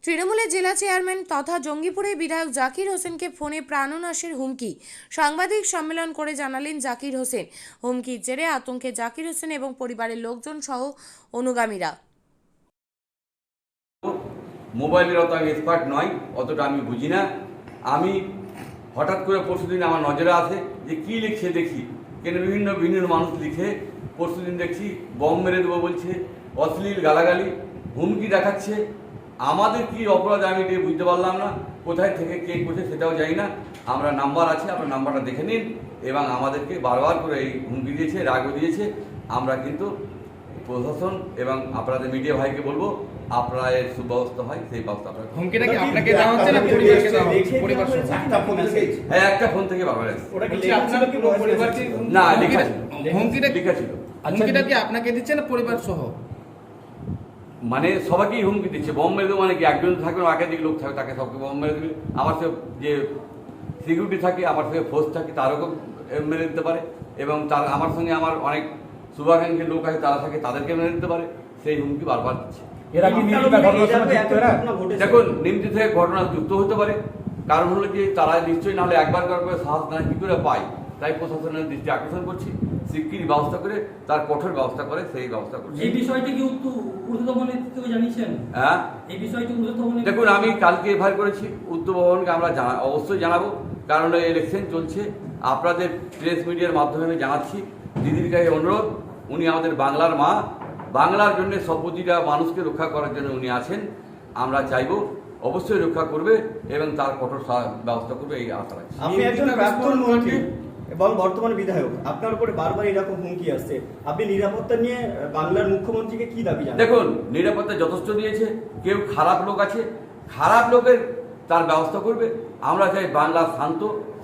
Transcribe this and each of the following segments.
তৃণমূলের জেলা চেয়ারম্যান তথা জঙ্গিপুরের বিধায়ক জাকির হোসেনকে ফোনে প্রাণনাশের হুমকি। সাংবাদিক সম্মেলন করে জানালেন জাকির হোসেন। হুমকির জেরে আতঙ্কে জাকির হোসেন এবং পরিবারের লোকজন সহ অনুগামীরা। মোবাইলের অত আমি এক্সপার্ট নয়, অতটা আমি বুঝি না। আমি হঠাৎ করে পরশুদিন আমার নজরে আসে যে কী লিখছে দেখি, কেন বিভিন্ন মানুষ লিখে পরশুদিন দেখছি বম মেরে দেবো বলছে, অশ্লীল গালাগালি হুমকি দেখাচ্ছে। আমাদের কি অপরাধ আমি এটা বুঝতে পারলাম না, কোথায় থেকে কে করছে সেটাও জানি না। আমরা নাম্বার আছে, আপনার নাম্বারটা দেখে নিন। এবং আমাদেরকে বারবার করে এই হুমকি দিয়েছে, রাগও দিয়েছে। আমরা কিন্তু প্রশাসন এবং আপনাদের মিডিয়া ভাইকে বলবো আপনারা এর সুব্যবস্থা হয় সেই ব্যবস্থা আপনারা। হুমকিটা কি আপনাকে দেওয়া হচ্ছে না পরিবারকে দেওয়া হচ্ছে? পরিবার হ্যাঁ, একটা ফোন থেকে বারবার আসছে। আপনারা কি পরিবারকে না, লেখা ছিল, হুমকিটা লেখা ছিল। হুমকিটা কি আপনাকে দিচ্ছে না পরিবার সহ? মানে সবাইকেই হুমকি দিচ্ছে বম মেরে দেবো। মানে কি একজন থাকবে না, একাধিক লোক থাকবে, তাকে সবকে বম মেরে দেবে। আমার সে যে সিকিউরিটি থাকে, আমার সঙ্গে ফোর্স থাকে, তারও মেরে দিতে পারে। এবং তার আমার সঙ্গে আমার অনেক শুভাকাঙ্ক্ষী লোক আছে, তারা থাকে, তাদেরকে মেরে দিতে পারে। সেই হুমকি বারবার দিচ্ছে। দেখুন, নিমতি থেকে ঘটনা যুক্ত হতে পারে। কারণ হলো যে তারা নিশ্চয়ই নাহলে একবার করে সাহস না কি করে পায়। তাই প্রশাসনের দৃষ্টি আকর্ষণ করছি, শিগগিরই ব্যবস্থা করে তার কঠোর ব্যবস্থা করে সেই ব্যবস্থা করছি। এই বিষয়টি কি ঊর্ধ্বতন নেতৃত্বকে জানিয়েছেন? হ্যাঁ, এই বিষয়টি ঊর্ধ্বতন দেখুন, আমি কালকে এফআইআর করেছি, উত্তরভবনকে আমরা অবশ্যই জানাবো। কারণ ইলেকশন চলছে, আপনাদের প্রেস মিডিয়ার মাধ্যমে আমি জানাচ্ছি। দিদির কাছে অনুরোধ, উনি আমাদের বাংলার মা, বাংলার জন্য সব প্রতিটা মানুষকে রক্ষা করার জন্য উনি আছেন। আমরা চাইবো অবশ্যই রক্ষা করবে এবং তার কঠোর ব্যবস্থা করবে, এই আশা রাখছি। আপনি একজন প্রাক্তন মন্ত্রী এবং বর্তমান বিধায়ক, আপনার উপরে বারবার এরকম হুমকি আসছে। আপনি নিরাপত্তা নিয়ে বাংলার মুখ্যমন্ত্রীকে কি দাবি জানান? দেখুন, নিরাপত্তা যথেষ্ট দিয়েছে। কেউ খারাপ লোক আছে, খারাপ লোকের তার ব্যবস্থা করবে। আমরা চাই বাংলা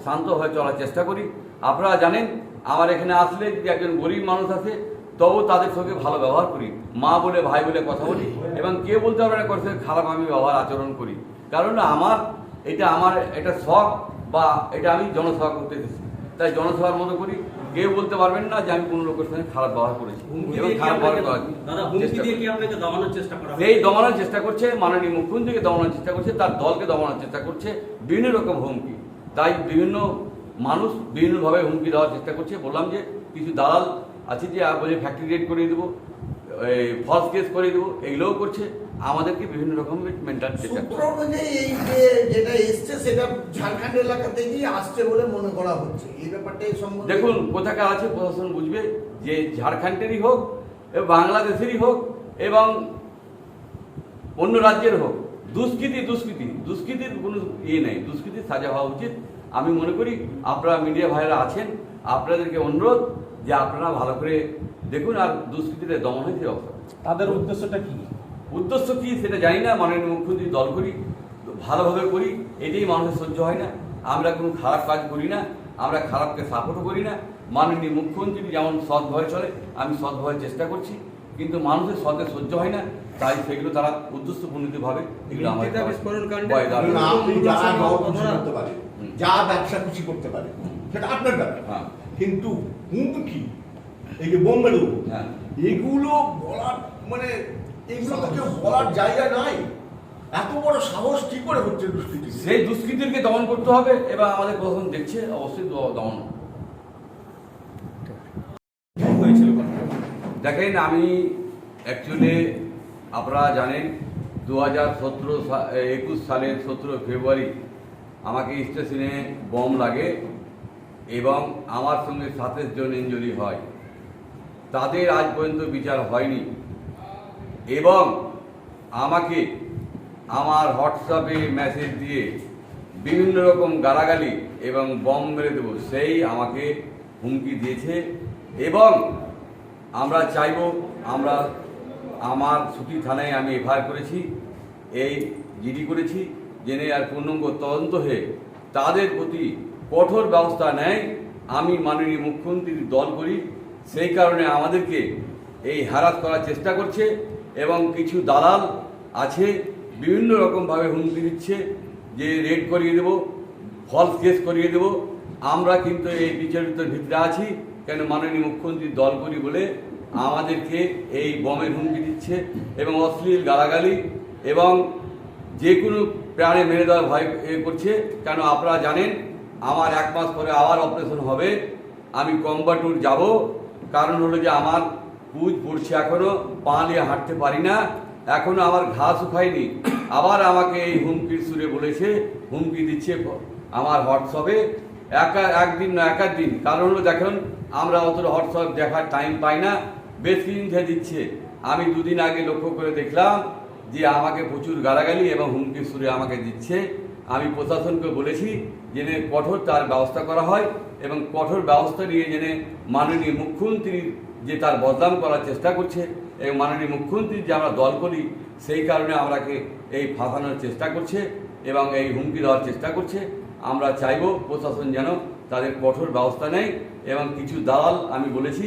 শান্ত হয়ে চলার চেষ্টা করি। আপনারা জানেন, আমার এখানে আসলে যদি একজন গরিব মানুষ আছে, তবু তাদের সঙ্গে ভালো ব্যবহার করি, মা বলে ভাই বলে কথা বলি। এবং কেউ বলতে পারবে না করছে খারাপ আমি ব্যবহার আচরণ করি। কারণ আমার এটা শখ, বা এটা আমি জনসেবা করতে এসেছি, তাই জনসেবার মতো করি। কেউ বলতে পারবেন না যে আমি কোনো লোকের সঙ্গে খারাপ ব্যবহার করেছি এবং খারাপ ব্যবহার করার এই দমানোর চেষ্টা করছে। মাননীয় মুখ্যমন্ত্রীকে দমানোর চেষ্টা করছে, তার দলকে দমানোর চেষ্টা করছে, বিভিন্ন রকম হুমকি। তাই বিভিন্ন মানুষ বিভিন্নভাবে হুমকি দেওয়ার চেষ্টা করছে। বললাম যে কিছু দালাল আছে যে বলে ফ্যাক্টরি রেড করে দেবো, ফলস কেস করে দেবো, এগুলোও করছে। আমাদেরকে বিভিন্ন রকম মেন্টাল চেষ্টা করছে। এই যে যেটা এসছে সেটা ঝাড়খণ্ড এলাকা থেকেই আসছে বলে মনে করা হচ্ছে। এই ব্যাপারটা এই সম্বন্ধে দেখুন, কোথাকার আছে প্রশাসন বুঝবে। যে ঝাড়খণ্ডেরই হোক, বাংলাদেশেরই হোক, এবং অন্য রাজ্যের হোক, দুষ্কৃতির কোনো ইয়ে নেই। দুষ্কৃতির সাজা হওয়া উচিত। আমি মনে করি আপনারা মিডিয়া ভাইরা আছেন, আপনাদেরকে অনুরোধ যে আপনারা ভালো করে দেখুন আর দুষ্কৃতিতে দমন হয়েছে অবস্থা। তাদের উদ্দেশ্যটা কি? উদ্দেশ্য কি সেটা জানি না। মাননীয় মুখ্যমন্ত্রী দল করি, ভালোভাবে করি, এটাই মানুষের সহ্য হয় না। আমরা কোনো খারাপ কাজ করি না, আমরা খারাপকে সাপোর্টও করি না। মাননীয় মুখ্যমন্ত্রী যেমন সৎভাবে চলে, আমি সৎভাবে চেষ্টা করছি, কিন্তু মানুষের সৎে সহ্য হয় না। তাই সেগুলো তারা উদ্দেশ্যপূর্ণভাবে এগুলো আমার যা ব্যবসা খুশি করতে পারে সেটা আপনার ব্যাপার। হ্যাঁ, কিন্তু হুমকি, এই যে বোম মেরে দেবো, হ্যাঁ, এগুলো বলার মানে এগুলো তো কেউ বলার জায়গা নাই। এত বড় সাহস কি করে হচ্ছে দুষ্কৃতি? সেই দুষ্কৃতিকে দমন করতে হবে এবং আমাদের প্রশাসন দেখছে, অবশ্যই দমন হয়েছিল। দেখেন, আমি অ্যাকচুয়ালি আপনারা জানেন 2021 সালের 17 ফেব্রুয়ারি আমাকে স্টেশনে বম লাগে এবং আমার সঙ্গে 27 জন ইনজুরি হয়। তাদের আজ পর্যন্ত বিচার হয়নি এবং আমাকে আমার হোয়াটসঅ্যাপে মেসেজ দিয়ে বিভিন্ন রকম গালাগালি এবং বম মেরে দেবো সেই আমাকে হুমকি দিয়েছে। এবং আমরা চাইব, আমার ছুটি থানায় আমি এফআইআর করেছি, এই জিডি করেছি, জেনে আর পূর্ণাঙ্গ তদন্ত হয়ে তাদের প্রতি কঠোর ব্যবস্থা নেয়। আমি মাননীয় মুখ্যমন্ত্রীর দল করি, সেই কারণে আমাদেরকে এই হ্যারাস করার চেষ্টা করছে এবং কিছু দালাল আছে বিভিন্ন রকমভাবে হুমকি দিচ্ছে যে রেড করিয়ে দেবো, ফলস কেস করিয়ে দেবো। আমরা কিন্তু এই বিচারিতর ভিতরে আছি, কেন মাননীয় মুখ্যমন্ত্রীর দল করি বলে আমাদেরকে এই বমের হুমকি দিচ্ছে এবং অশ্লীল গালাগালি এবং যে কোনো প্রাণে মেরে দেওয়ার ভয় করছে। কেন আপনারা জানেন আমার 1 মাস পরে আবার অপারেশন হবে, আমি কম্বাটুর যাব, কারণ হলো যে আমার পুজ পড়ছে, এখনও পা নিয়ে হাঁটতে পারি না, এখনও আমার ঘা শুকায়নি। আবার আমাকে এই হুমকির সুরে বলেছে, হুমকি দিচ্ছে আমার হোয়াটসঅ্যাপে, একদিন না একাধিন। কারণ হলো দেখুন আমরা অত হোয়াটসঅ্যাপ দেখার টাইম পাই না, বেশ কিছুদিন ধরে দিচ্ছে। আমি 2 দিন আগে লক্ষ্য করে দেখলাম যে আমাকে প্রচুর গালাগালি এবং হুমকির সুরে আমাকে দিচ্ছে। আমি প্রশাসনকে বলেছি যেন কঠোর তার ব্যবস্থা করা হয় এবং কঠোর ব্যবস্থা নিয়ে যেন মাননীয় মুখ্যমন্ত্রী যে তার বদনাম করার চেষ্টা করছে এবং মাননীয় মুখ্যমন্ত্রীর যে আমরা দল করি সেই কারণে আমরাকে এই ফাঁসানোর চেষ্টা করছে এবং এই হুমকি দেওয়ার চেষ্টা করছে। আমরা চাইব প্রশাসন যেন তাদের কঠোর ব্যবস্থা নেয় এবং কিছু দালাল আমি বলেছি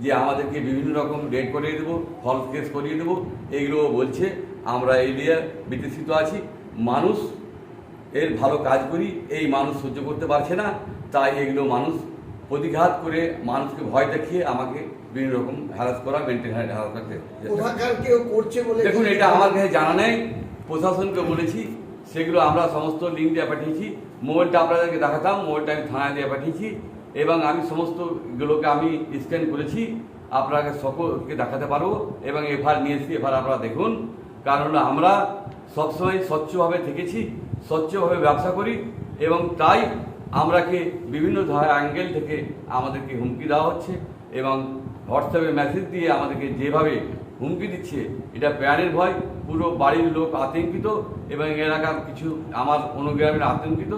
যে আমাদেরকে বিভিন্ন রকম রেড করিয়ে দেবো, ফলস কেস করিয়ে দেবো, এইগুলো বলছে। আমরা এই নিয়ে বিতৃষ্ণিত আছি। মানুষ এর ভালো কাজ করি, এই মানুষ সহ্য করতে পারছে না, তাই এগুলো মানুষ প্রতিঘাত করে মানুষকে ভয় দেখিয়ে আমাকে বিভিন্ন রকম হ্যারাস করা, মেন্টাল হ্যারাস করতে। কোথাকার কেউ করছে বলে দেখুন এটা আমার কাছে জানা নেই, প্রশাসনকে বলেছি, সেগুলো আমরা সমস্ত লিঙ্ক দিয়ে পাঠিয়েছি। মোবাইলটা আপনাদেরকে দেখাতাম, মোবাইলটা আমি থানায় দিয়ে পাঠিয়েছি এবং আমি সমস্তগুলোকে আমি স্ক্যান করেছি, আপনাকে সকলকে দেখাতে পারবো এবং এফআইআর নিয়ে এসেছি। এফআইআর আপনারা দেখুন, কারণ আমরা সবসময় স্বচ্ছভাবে থেকেছি, স্বচ্ছভাবে ব্যবসা করি এবং তাই আমরাকে বিভিন্ন অ্যাঙ্গেল থেকে আমাদেরকে হুমকি দেওয়া হচ্ছে এবং হোয়াটসঅ্যাপে মেসেজ দিয়ে আমাদেরকে যেভাবে হুমকি দিচ্ছে, এটা প্রাণের ভয়। পুরো বাড়ির লোক আতঙ্কিত এবং এলাকার কিছু আমার অনুগ্রামের আতঙ্কিত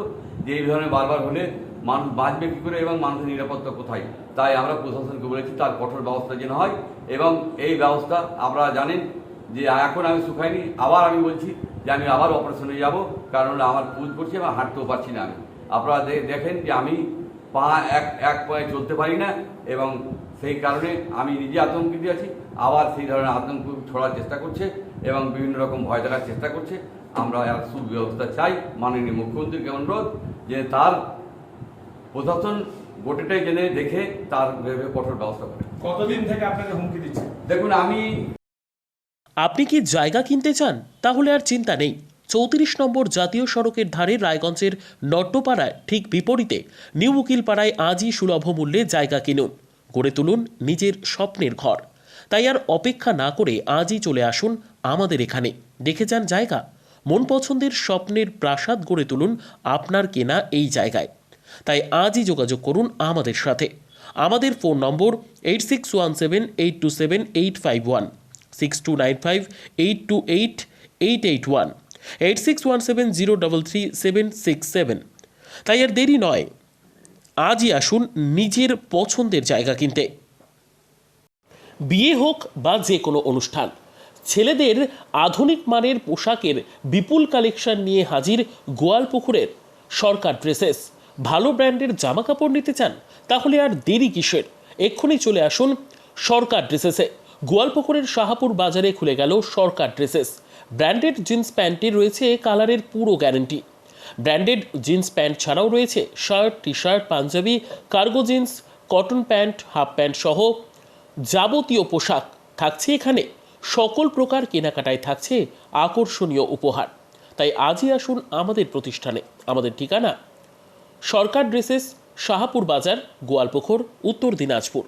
যে এই ধরনের বারবার হলে মানুষ বাঁচবে কী করে এবং মানুষের নিরাপত্তা কোথায়। তাই আমরা প্রশাসনকে বলেছি তার কঠোর ব্যবস্থা যেন হয় এবং এই ব্যবস্থা আপনারা জানেন যে এখন আমি শুকাইনি, আবার আমি বলছি যে আমি আবার অপারেশনে যাব, কারণ আমার পুজ করছি এবং হাঁটতেও পারছি না। আমি আপনারা দেখেন যে আমি পা এক পায়ে চলতে পারি না এবং সেই কারণে আমি নিজে আতঙ্কিত আছি। আবার সেই ধরনের আতঙ্ক ছড়ার চেষ্টা করছে এবং বিভিন্ন রকম ভয় দেখার চেষ্টা করছে। আমরা এক সুব্যবস্থা চাই, মাননীয় মুখ্যমন্ত্রীকে অনুরোধ যে তার প্রশাসন গোটেটাই জেনে দেখে তার কঠোর ব্যবস্থা করে। কতদিন থেকে আপনাকে হুমকি দিচ্ছে? দেখুন আপনি কি জায়গা কিনতে চান? তাহলে আর চিন্তা নেই। 34 নম্বর জাতীয় সড়কের ধারে রায়গঞ্জের নট্টপাড়ায় ঠিক বিপরীতে নিউ উকিলপাড়ায় আজই সুলভ মূল্যে জায়গা কিনুন, গড়ে তুলুন নিজের স্বপ্নের ঘর। তাই আর অপেক্ষা না করে আজই চলে আসুন আমাদের এখানে, দেখে যান জায়গা। মন পছন্দের স্বপ্নের প্রাসাদ গড়ে তুলুন আপনার কেনা এই জায়গায়। তাই আজই যোগাযোগ করুন আমাদের সাথে। আমাদের ফোন নম্বর 8617827851, 6295828881, 8617033767। তাই আর দেরি নয়, আজই আসুন নিজের পছন্দের জায়গা কিনতে। বিয়ে হোক বা যে কোনো অনুষ্ঠান, ছেলেদের আধুনিক মানের পোশাকের বিপুল কালেকশন নিয়ে হাজির গোয়ালপুকুরের সরকার ড্রেসেস। ভালো ব্র্যান্ডের জামা কাপড় নিতে চান? তাহলে আর দেরি কিসের, এক্ষুনি চলে আসুন সরকার ড্রেসেসে। গোয়ালপুকুরের শাহাপুর বাজারে খুলে গেল সরকার ড্রেসেস। ব্র্যান্ডেড জিন্স প্যান্টে রয়েছে কালারের পুরো গ্যারেন্টি। ব্র্যান্ডেড জিন্স প্যান্ট ছাড়াও রয়েছে shirt, T shirt, panjabi, cargo jeans, cotton pant, half pant সহ যাবতীয় পোশাক থাকছে এখানে। সকল প্রকার কেনাকাটায় থাকছে আকর্ষণীয় উপহার। তাই আজই আসুন আমাদের প্রতিষ্ঠানে। আমাদের ঠিকানা সরকার ড্রেসেস, শাহাপুর বাজার, গোয়ালপুকুর, উত্তর দিনাজপুর।